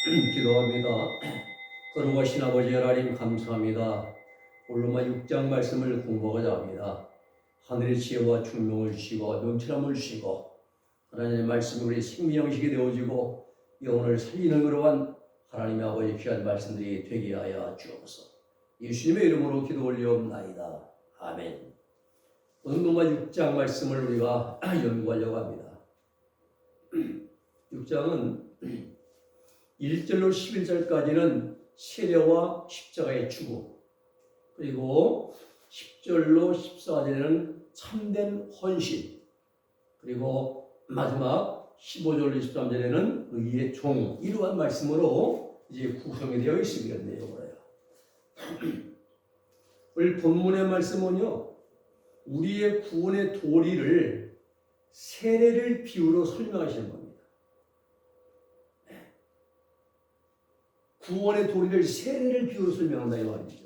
기도합니다. 거룩하신 아버지 하나님 감사합니다. 오늘만 6장 말씀을 공부하고자 합니다. 하늘의 지혜와 충명을 주시고 명철함을 주시고 하나님의 말씀으로 우리 생명식이 되어지고 영혼을 살리는 그러한 하나님의 아버지 귀한 말씀들이 되게 하여 주옵소서. 예수님의 이름으로 기도 올려옵나이다. 아멘. 오늘 로마 6장 말씀을 우리가 연구하려고 합니다. 6장은 1절로 11절까지는 세례와 십자가의 죽음, 그리고 10절로 14절에는 참된 헌신, 그리고 마지막 15절로 23절에는 의의 종, 이러한 말씀으로 이제 구성이 되어 있습니다. 내용으로요. 오늘 본문의 말씀은요, 우리의 구원의 도리를 세례를 비유로 설명하시는 겁니다. 구원의 도리를 세례를 비유로 설명한다 이 말이죠.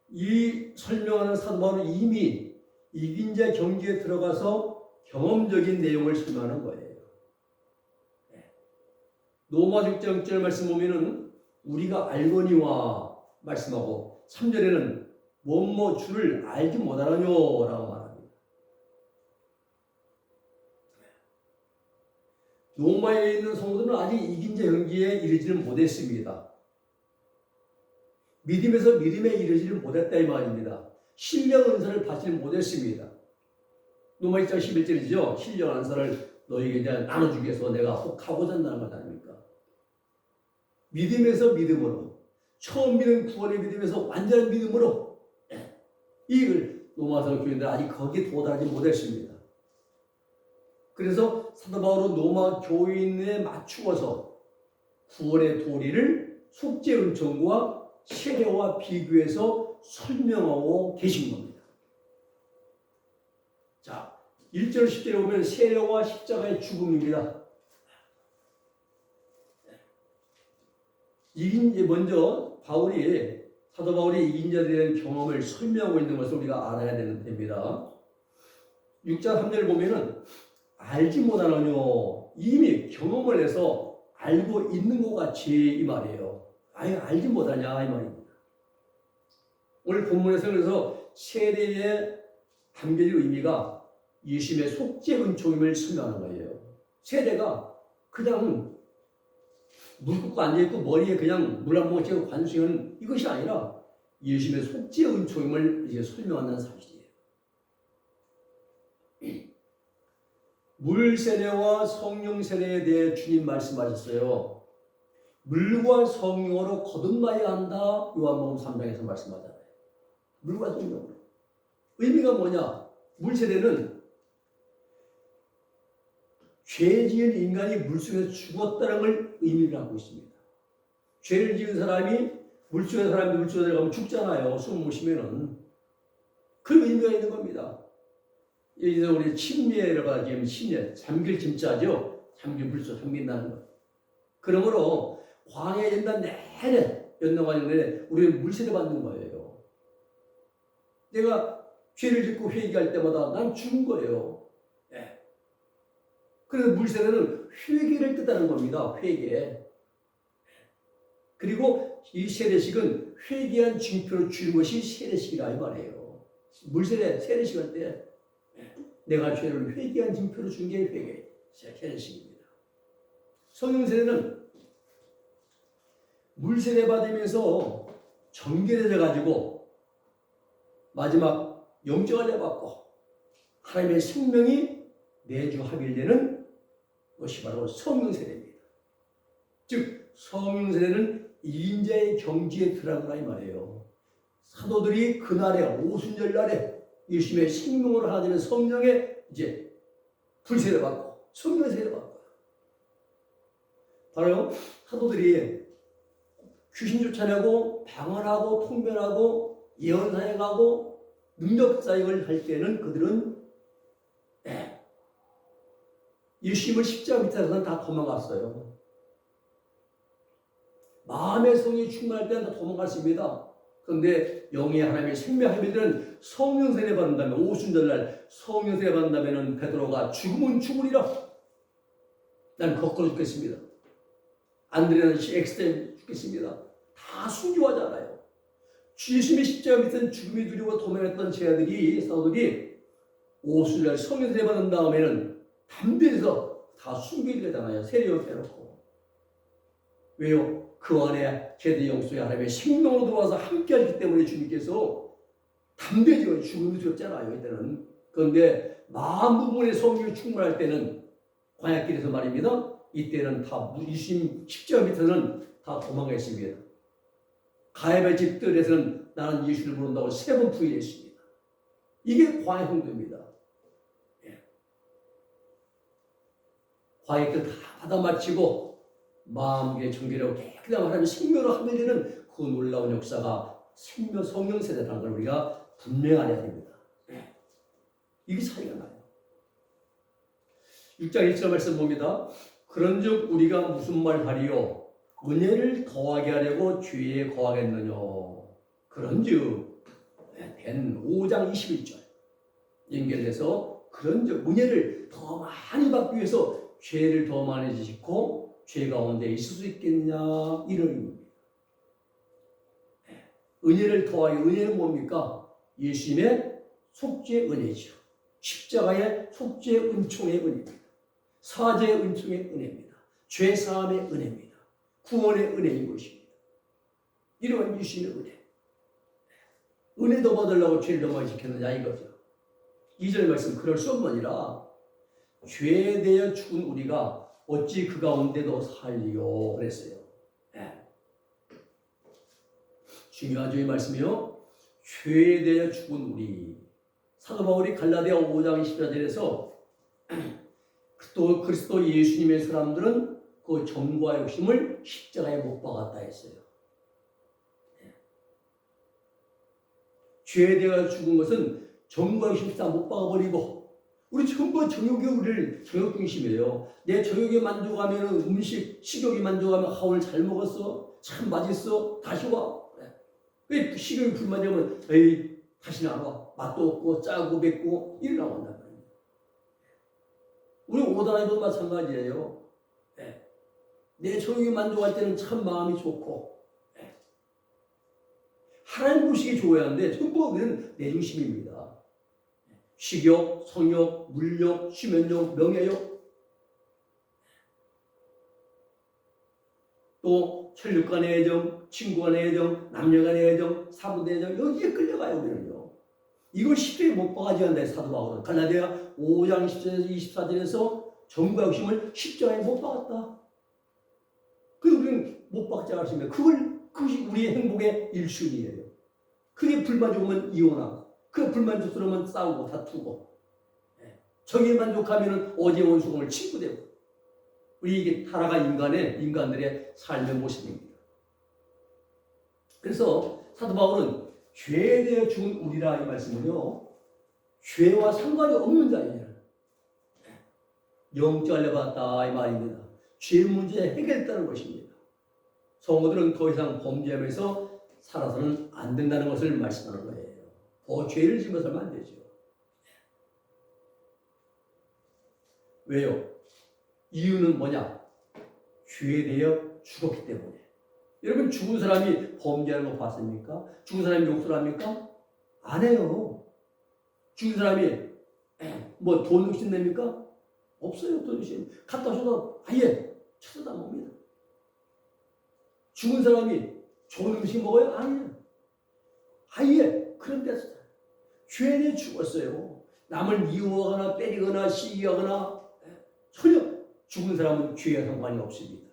이 설명하는 사도 바울은 이미 이긴 자 경지에 들어가서 경험적인 내용을 설명하는 거예요. 로마 6장 6절 말씀 보면은 우리가 알거니와 말씀하고 3절에는 뭐뭐 주를 알지 못하느뇨 라고 말합니다. 로마에 있는 성도들은 아직 이긴 자 경지에 이르지는 못했습니다. 믿음에서 믿음에 이르지를 못했다 이 말입니다. 신령 은사를 받지 못했습니다. 로마 1장 11절이죠. 신령 은사를 너에게 이제 나눠주기 위해서 내가 혹하고자 한다는 것 아닙니까? 믿음에서 믿음으로, 처음 믿은 구원의 믿음에서 완전한 믿음으로, 이걸 로마서 교인들 아직 거기에 도달하지 못했습니다. 그래서 사도 바울은 로마 교인에 맞추어서 구원의 도리를 속죄 은총과 세례와 비교해서 설명하고 계신 겁니다. 자, 1절 10절에 보면 세례와 십자가의 죽음입니다. 먼저 사도 바울이 이긴 자들에 대한 경험을 설명하고 있는 것을 우리가 알아야 되는 때입니다. 6장 3절을 보면은 알지 못하느뇨, 이미 경험을 해서 알고 있는 것 같이 이 말이에요. 아예 알지 못하냐 이 말입니다. 오늘 본문에서 그래서 세례에 담겨진 의미가 예수님의 속죄 은총임을 설명하는 거예요. 세례가 그냥 물 붓고 앉아있고 머리에 그냥 물 한 모금 채고 관수하는 이것이 아니라 예수님의 속죄 은총임을 이제 설명한다는 사실이에요. 물 세례와 성령 세례에 대해 주님 말씀하셨어요. 물과 성령으로 거듭나야 한다. 요한복음 3장에서 말씀하잖아요. 물과 성령으로. 의미가 뭐냐? 물 세례는 죄 지은 인간이 물속에서 죽었다는 걸 의미를 하고 있습니다. 죄를 지은 사람이 물속에 들어가면 죽잖아요. 숨 못 쉬면은. 그 의미가 있는 겁니다. 여기서 우리 침례라고 하면 침례, 잠길 짐자죠. 잠길 물속 잠긴다는 것. 그러므로 광야에 된다 내내 연동하는 내내 우리는 물세례 받는 거예요. 내가 죄를 짓고 회개할 때마다 난 죽은 거예요. 네. 그래서 물세례는 회개를 뜻하는 겁니다. 회개. 그리고 이 세례식은 회개한 징표를 주는 것이 세례식이라 이 말이에요. 물세례, 세례식 할 때 내가 죄를 회개한 징표로 준 게 회개, 세례식입니다. 성령세례는 물세례 받으면서 정결해져 가지고 마지막 영적을 받고 하나님의 생명이 내주 합일되는 것이 바로 성령세례입니다. 즉 성령세례는 이긴 자의 경지에 들어가라 이 말이에요. 사도들이 그날에 오순절 날에 예수님의 생명으로 하나 되는 성령의 이제 불세례 받고 성령 세례 받고 바로 사도들이 귀신 쫓아내고 방언하고 통변하고 예언 사역하고 능력 사역을 할 때는 그들은 예수님을 십자가 밑에서는 다 도망갔어요. 마음의 성이 충만할 때는 다 도망갔습니다. 그런데 영의 하나님의 생명하비들은 성령 세례 받는다면 오순절날 성령 세례 받는다면 베드로가 죽으면 죽으리라. 난 거꾸로 죽겠습니다. 안드레는 엑스템 죽겠습니다. 다 순교하잖아요. 예수님의 십자가 밑에는 죽음이 두려워 도망했던 제자들이 사도들이 오순절 성령 세례 받은 다음에는 담대해서 다 순교를 되잖아요. 세례를 빼놓고. 왜요? 그 안에 죄대 용서의 하나님의 생명으로 들어와서 함께하기 때문에 주님께서 담대해지고 죽음이 두렵잖아요. 이때는. 그런데 마음 부분의 성령이 충만할 때는 광야길에서 말입니다. 이때는 다 예수님 십자가 밑에서는 다 도망갔습니다. 가야의 집들에서는 나는 예수를 부른다고 3번 부인했습니다. 이게 광야 성도입니다. 예. 광야 길을 다 받아 마치고 마음의 정결하고 깨끗한 하나님의 생명으로 하면 되는 그 놀라운 역사가 생명 성령 세대라는 걸 우리가 분명히 알아야 됩니다. 예. 이게 차이가 나요. 6장 1절 말씀 봅니다. 그런즉 우리가 무슨 말하리요? 은혜를 더하게 하려고 죄에 거하겠느냐? 그런즉 된 5장 21절 연결돼서 그런즉 은혜를 더 많이 받기 위해서 죄를 더 많이 지시고 죄 가운데 있을 수 있겠냐? 이런 의미입니다. 은혜를 더하게 은혜는 뭡니까? 예수님의 속죄의 은혜죠. 십자가의 속죄의 은총의 은혜입니다. 사죄의 은총의 은혜입니다. 죄 사함의 은혜입니다. 구원의 은혜인 것입니다. 이러한 예수님의 은혜. 은혜 더 받으려고 죄를 더 많이 지켰느냐 이거죠. 2절 말씀 그럴 수 없느니라 죄에 대하여 죽은 우리가 어찌 그 가운데도 살리요 그랬어요. 네. 중요하죠 이 말씀이요. 죄에 대하여 죽은 우리. 사도 바울이 갈라디아 5장 14절에서 또 그리스도 예수님의 사람들은 그 정과 욕심을 십자가에 못 박았다 했어요. 네. 죄에 대하여 죽은 것은 정과 욕심 다 못 박아버리고 우리 전부 정욕이 우리를 정욕 중심이에요. 내 정욕에 만족하면 음식, 식욕이 만족하면 오늘 잘 먹었어? 참 맛있어? 다시 와. 왜 식욕이 불만족하면 에이 다시는 안 와. 맛도 없고 짜고 맵고 이러라고 한단 말이에요. 우리 오다나이도 마찬가지예요. 네. 내 정욕이 만족할 때는 참 마음이 좋고 네. 하나님 보시기 좋아야 하는데 전부 우리는 내 중심입니다. 식욕, 성욕, 물욕, 수면욕, 명예욕 또 혈육 간의 애정, 친구 간의 애정, 남녀 간의 애정, 사부의 애정 여기에 끌려가요 우리는요. 이걸 쉽게 못 박아지 한다 사도 바울은 갈라디아 5장 10절에서 24절에서 정과 욕심을 십자가에 못 박았다. 그래서 우리는 못 박지 않았습니다. 그것이 우리의 행복의 1순위예요. 그게 불만족하면 이혼하고 그 불만족스러우면 싸우고 다투고 저기에 만족하면 어제 원수공을 친구되고 우리 이게 타락한 인간들의 삶의 모습입니다. 그래서 사도 바울은 죄에 대해 죽은 우리라 이 말씀은요 죄와 상관이 없는 자예요. 영절을 받았다 이 말입니다. 죄 문제 해결했다는 것입니다. 성도들은 더 이상 범죄하면서 살아서는 안 된다는 것을 말씀하는 거예요. 더 죄를 지면서 살면 안 되죠. 왜요? 이유는 뭐냐? 죄에 대해 죽었기 때문에. 여러분 죽은 사람이 범죄하는 거 봤습니까? 죽은 사람이 욕설 합니까? 안 해요. 죽은 사람이 뭐 돈 욕심 냅니까? 없어요. 돈 욕심. 갖다 줘도 아예 쳐다도 안 봅니다. 죽은 사람이 좋은 음식 먹어요? 아니에요. 아예 그런 데서 죄에 대해 죽었어요. 남을 미워하거나 때리거나 시기하거나 전혀 죽은 사람은 죄와 상관이 없습니다.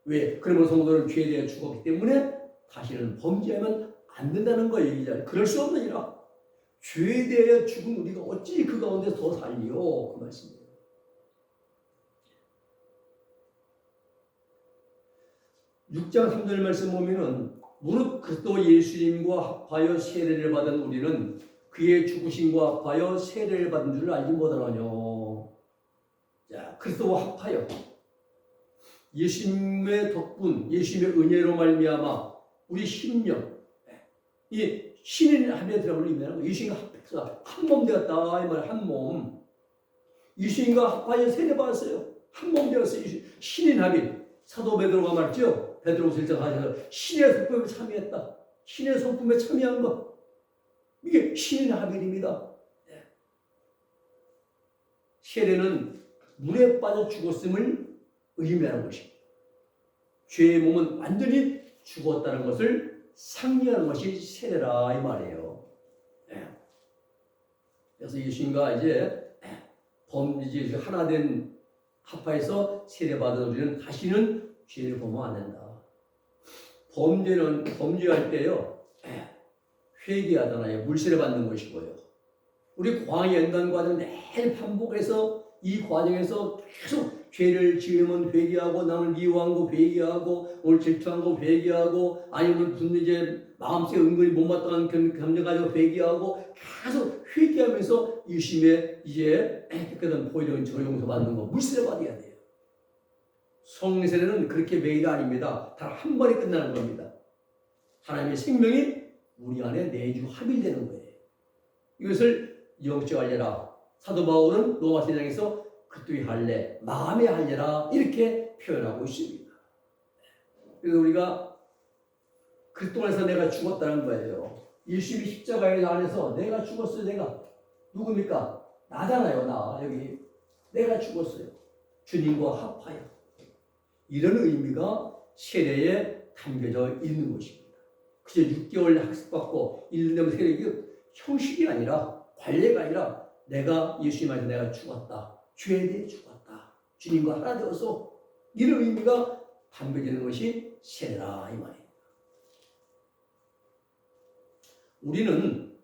왜? 그러면 성도들은 죄에 대해 죽었기 때문에 다시는 범죄하면 안 된다는 거예요. 그럴 수 없느니라. 죄에 대해 죽은 우리가 어찌 그 가운데 더 살리요? 그 말씀이에요. (6장 3절) 말씀 보면은 무릇 그리스도 예수님과 합하여 세례를 받은 우리는 그의 죽으심과 합하여 세례를 받은 줄 알지 못하느뇨. 자, 그리스도와 합하여 예수님의 덕분, 예수님의 은혜로 말미암아 우리 심령, 이 신인 합에 들어가는 의미라는 거예요. 예수님과 합해서 한 몸 되었다 이 말, 한 몸. 예수님과 합하여 세례 받았어요. 한 몸 되었어요. 신인 합이 사도 베드로가 말했죠. 베드로후서 1장 4절에서 신의 성품에 참여했다. 신의 성품에 참여한 것. 이게 신의 하별입니다. 세례는 물에 빠져 죽었음을 의미하는 것입니다. 죄의 몸은 완전히 죽었다는 것을 상기하는 것이 세례라 이 말이에요. 그래서 예수님과 이제 범죄 하나 된 합하에서 세례받은 우리는 다시는 죄를 범하면 안 된다. 범죄는 범죄할 때요 회개하잖아요. 물세례 받는 것이고요. 우리 광야 연단 과정 매일 반복해서 이 과정에서 계속 죄를 지으면 회개하고 남을 미워한 거 회개하고 오늘 질투한 거 회개하고 아니면 무슨 이제 마음속에 은근히 못마땅한 감정 가지고 회개하고 계속 회개하면서 유심에 이제 깨끗한 보혈의 저를 용서받는 거 물세례 받아야 돼요. 성세례는 그렇게 매일 아닙니다. 단 한 번에 끝나는 겁니다. 하나님의 생명이 우리 안에 내주 합일되는 거예요. 이것을 영적 할례라. 사도 바울은 로마서 1장에서 그리스도의 할례, 마음의 할례라 이렇게 표현하고 있습니다. 그래서 우리가 그리스도 안에서 내가 죽었다는 거예요. 예수님이 십자가에 안에서 내가 죽었어요. 내가 누굽니까? 나잖아요. 나 여기 내가 죽었어요. 주님과 합하여. 이런 의미가 세례에 담겨져 있는 것입니다. 그저 6개월 학습받고 1년 되면 세례 이게 형식이 아니라 관례가 아니라 내가 예수님 안에서 내가 죽었다. 죄에 대해 죽었다. 주님과 하나 되어서 이런 의미가 담겨지는 것이 세례라 이 말입니다. 우리는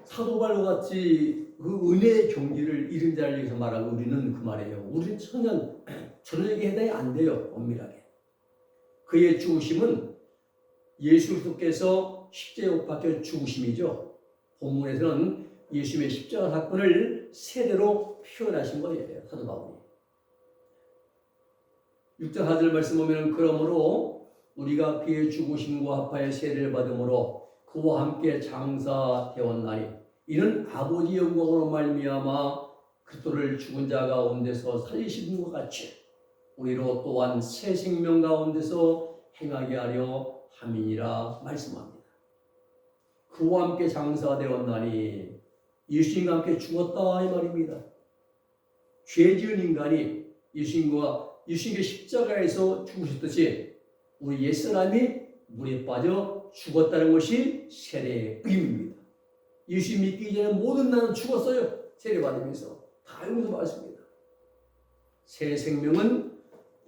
사도 바울과 같이 그 은혜의 경지를 잃은 자를 위해서 말하고 우리는 그 말이에요. 우리는 저녁에 해당이 안 돼요. 엄밀하게. 그의 죽으심은 예수 그리스도께서 십자가에 못 박혀 죽으심이죠. 본문에서는 예수님의 십자가 사건을 세례로 표현하신 거예요. 사도 바울이. 6장 4절 말씀 보면 그러므로 우리가 그의 죽으심과 합하여 세례를 받음으로 그와 함께 장사되었나니 이는 아버지 영광으로 말미암아 그리스도를 죽은 자 가운데서 살리신 것 같이 우리로 또한 새 생명 가운데서 행하게 하려 함이니라 말씀합니다. 그와 함께 장사되었나니 예수님과 함께 죽었다 이 말입니다. 죄 지은 인간이 예수님께 십자가에서 죽으셨듯이 우리 옛사람이 물에 빠져 죽었다는 것이 세례의 의미입니다. 예수 믿기 전에 모든 나는 죽었어요. 세례받으면서 다 여기서 봤습니다. 새 생명은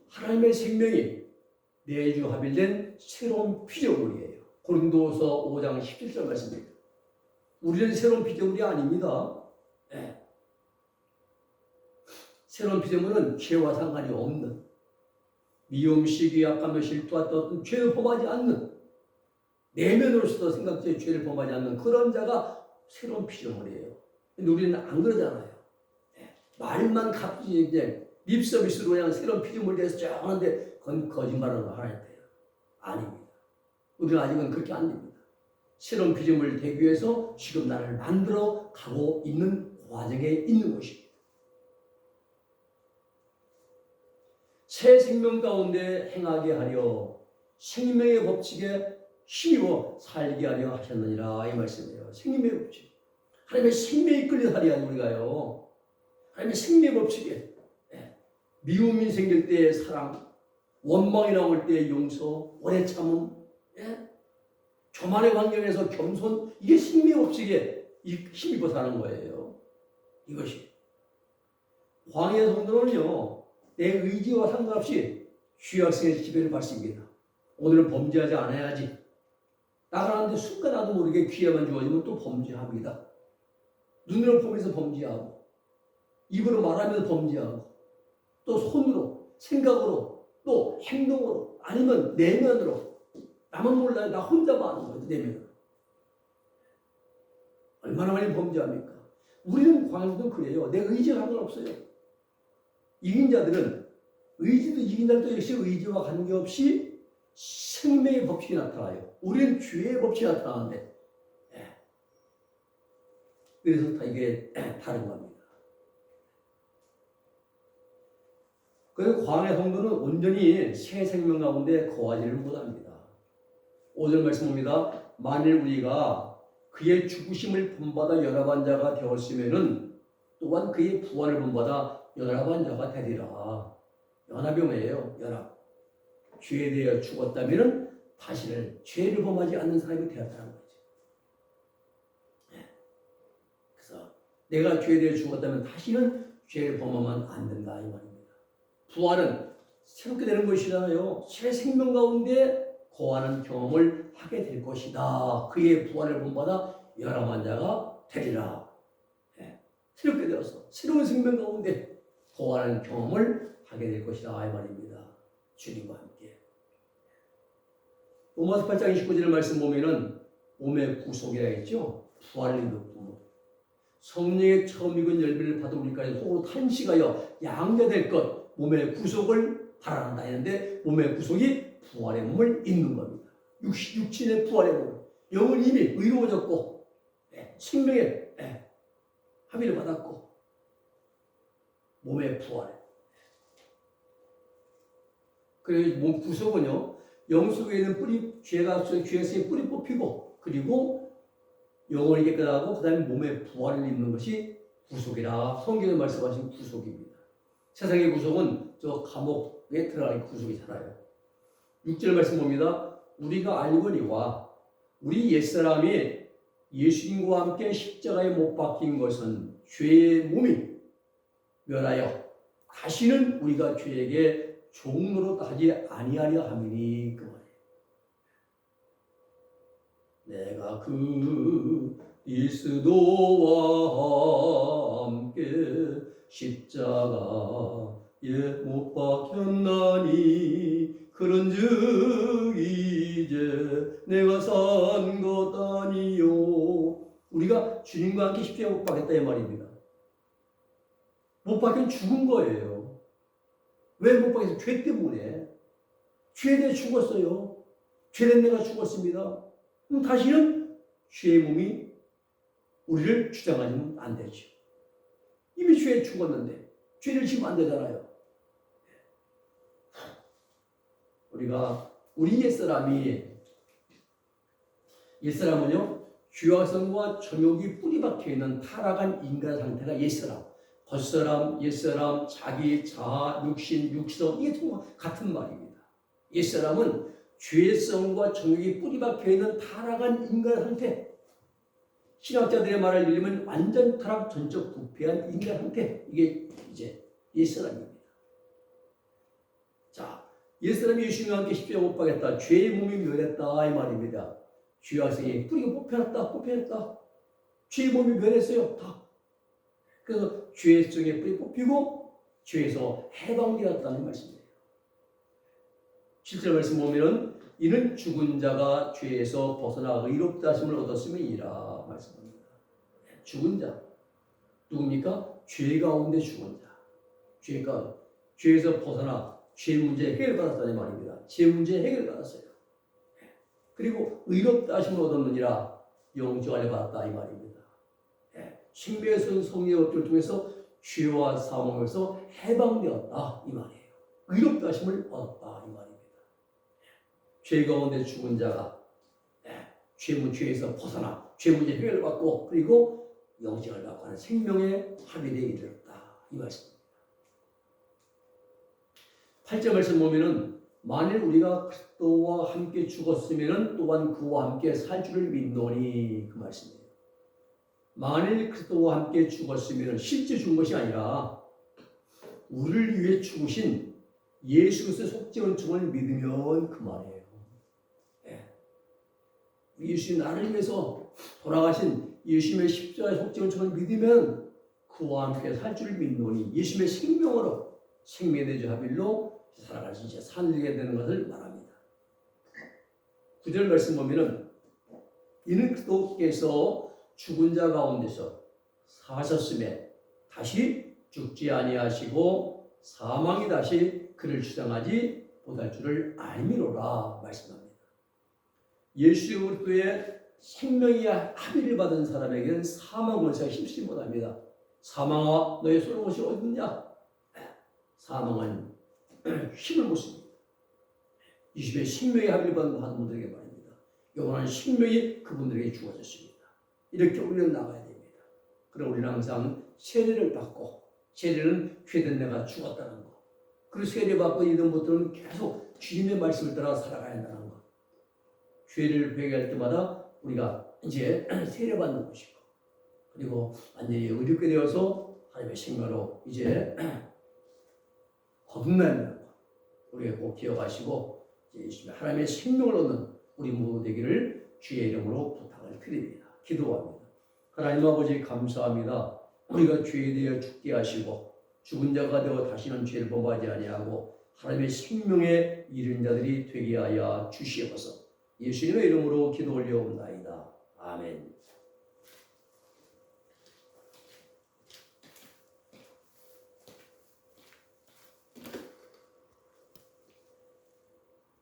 하나님의 생명이 내주 합일된 새로운 피조물이에요. 고린도서 5장 17절 말씀입니다. 우리는 새로운 피조물이 아닙니다. 네. 새로운 피조물은 죄와 상관이 없는 미움, 시기, 악함, 실투와 어떤 죄를 범하지 않는 내면으로서도 생각지에 죄를 범하지 않는 그런 자가 새로운 피조물이에요. 근데 우리는 안 그러잖아요. 네. 말만 값지 이제 립 서비스로 그냥 새로운 피조물이 돼서 쭉 하는데 그건 거짓말하는 거 하나님께요. 아닙니다. 우리는 아직은 그렇게 안 됩니다. 새로운 피조물 되기 위해서 지금 나를 만들어 가고 있는 과정에 있는 것입니다. 새 생명 가운데 행하게 하려 생명의 법칙에 힘입어 살게 하려 하셨느니라 이 말씀이에요. 생명의 법칙. 하나님의 생명이 끌려 살게 하는 우리가요. 하나님의 생명의 법칙에 미움이 생길 때의 사랑, 원망이 나올 때의 용서, 오래 참음, 교만의 환경에서 겸손, 이게 생명의 법칙에 힘입어 사는 거예요. 이것이. 광야 성도는요, 내 의지와 상관없이 죄악성의 지배를 받습니다. 오늘은 범죄하지 않아야지. 나가는데 순간 나도 모르게 기회만 주어지면 또 범죄합니다. 눈으로 보면서 범죄하고, 입으로 말하면서 범죄하고, 또 손으로, 생각으로, 또 행동으로, 아니면 내면으로. 나만 몰라요. 나 혼자만 아는 거죠. 내면으로. 얼마나 많이 범죄합니까? 우리는 광야도 그래요. 내 의지가 상관없어요. 이긴 자들은 의지도 이긴 자들도 역시 의지와 관계없이 생명의 법칙이 나타나요. 우리는 죄의 법칙이 나타나는데 그래서 다 이게 다른 겁니다. 그래서 광의 성도는 온전히 새 생명 가운데 거하지를 못합니다. 5절 말씀입니다. 만일 우리가 그의 죽으심을 본받아 연합한 자가 되었으면은 또한 그의 부활을 본받아 연합한 자가 되리라. 연합이 뭐예요? 연합. 죄에 대해 죽었다면은 다시는 죄를 범하지 않는 사람이 되었다는 거죠. 그래서 내가 죄에 대해 죽었다면 다시는 죄를 범하면 안 된다 이 말입니다. 부활은 새롭게 되는 것이잖아요. 새 생명 가운데 거하는 경험을 하게 될 것이다. 그의 부활을 본받아 연합한 자가 되리라. 새롭게 되어서 새로운 생명 가운데 거하는 경험을 하게 될 것이다 이 말입니다. 주님과 함께. 로마서 8장 29절 말씀 보면은 몸의 구속이라 했죠. 부활을 이뤘고 성령의 처음 익은 열매를 받아 우리까지 속으로 탄식하여 양자될 것 몸의 구속을 바란다 했는데 몸의 구속이 부활의 몸을 잇는 겁니다. 육신의 부활의 몸. 영은 이미 의로워졌고 생명의 합의를 받았고 몸의 부활. 그래서 몸 구속은요. 영 속에 있는 뿌리, 죄에서의 뿌리 뽑히고 그리고 영혼이 깨끗하고 그 다음에 몸의 부활을 입는 것이 구속이라 성경에 말씀하신 구속입니다. 세상의 구속은 저 감옥에 들어가는 구속이잖아요. 6절 말씀 봅니다. 우리가 알거니와 우리 옛사람이 예수님과 함께 십자가에 못 박힌 것은 죄의 몸이 멸하여 다시는 우리가 죄에게 종로로 하지 아니하려 함이니 그 말이에요. 내가 그리스도와 함께 십자가에 못 박혔나니 그런즉 이제 내가 산 것 아니요. 우리가 주님과 함께 십자가에 못 박혔다 이 말입니다. 못 박힌 죽은 거예요. 왜 못 박혔어요? 죄 때문에. 죄에 대해 죽었어요. 죄된 내가 죽었습니다. 그럼 다시는 죄의 몸이 우리를 주장하지는 안 되죠. 이미 죄에 죽었는데 죄를 지면 안 되잖아요. 우리 옛사람은요 죄악성과 정욕이 뿌리 박혀 있는 타락한 인간 상태가 옛사람. 겉사람, 옛사람, 자기, 자아, 육신, 육성 이게 같은 말입니다. 옛사람은 죄성과 정욕이 뿌리 박혀 있는 타락한 인간 상태. 신학자들의 말을 빌리면 완전 타락, 전적 부패한 인간 상태. 이게 이제 옛사람입니다. 자, 옛사람이 예수님과 함께 십자가에 못 박혔다. 죄의 몸이 멸했다 이 말입니다. 죄악성이 뿌리가 뽑혔다. 죄의 몸이 멸했어요. 다. 그래서 죄성의 뿌리 뽑히고 죄에서 해방되었다는 말씀이에요. 7절 말씀 보면 이는 죽은 자가 죄에서 벗어나 의롭다 하심을 얻었음이니라 말씀합니다. 죽은 자 누굽니까? 죄 가운데 죽은 자. 죄에서 벗어나 죄 문제 해결받았다는 말입니다. 죄 문제 해결받았어요. 그리고 의롭다 하심을 얻었느니라 영생을 받았다 이 말입니다. 신비의 성령의 업들을 통해서 죄와 사망에서 해방되었다 이 말이에요. 의롭다 하심을 얻었다 이 말입니다. 죄 가운데 죽은 자가 죄에서 벗어나 죄 문제 해결을 받고 그리고 영생을 받고 하는 생명의 합의에 이르렀다 이 말씀입니다. 8절 말씀 보면은 만일 우리가 그리스도와 함께 죽었으면은 또한 그와 함께 살 줄을 믿노니 그 말씀이에요. 만일 그리스도와 함께 죽었으면 실제 죽은 것이 아니라 우리를 위해 죽으신 예수 그리스도의 속죄원청을 믿으면 그 말이에요. 예수님 나를 위해서 돌아가신 예수님의 십자가의 속죄원청을 믿으면 그와 함께 살 줄을 믿노니 예수님의 생명으로 생명의 내주 합일로 살아갈 수 있게 살게 되는 것을 말합니다. 9절 말씀 보면은 이는 그리스도께서 죽은 자 가운데서 사셨음에 다시 죽지 아니하시고 사망이 다시 그를 주장하지 못할 줄을 알미로라 말씀합니다. 예수 그리스도의 생명이 합의를 받은 사람에게는 사망 권세가 힘쓰지 못합니다. 사망아 너의 쏘는 곳이 어디냐? 사망은 힘을 못 씁니다. 이 집에 생명의 합의를 받은 분들에게 말입니다. 영원한 생명이 그분들에게 주어졌습니다. 이렇게 우리는 나가야 됩니다. 그럼 우리는 항상 세례를 받고, 세례는 죄된 내가 죽었다는 것, 그리고 세례받고 있는 분들은 계속 주님의 말씀을 따라 살아가야 한다는 것, 죄를 회개할 때마다 우리가 이제 세례받는 것이고, 그리고 완전히 의롭게 되어서 하나님의 생명으로 이제 거듭난다는 것, 우리가 꼭 기억하시고 이제 하나님의 생명을 얻는 우리 모두 되기를 주의 이름으로 부탁을 드립니다. 기도합니다. 하나님 아버지 감사합니다. 우리가 죄에 대해 죽게 하시고 죽은 자가 되어 다시는 죄를 범하지 아니하고 하나님의 생명에 이른 자들이 되게 하여 주시옵소서. 예수님의 이름으로 기도 올려옵나이다. 아멘.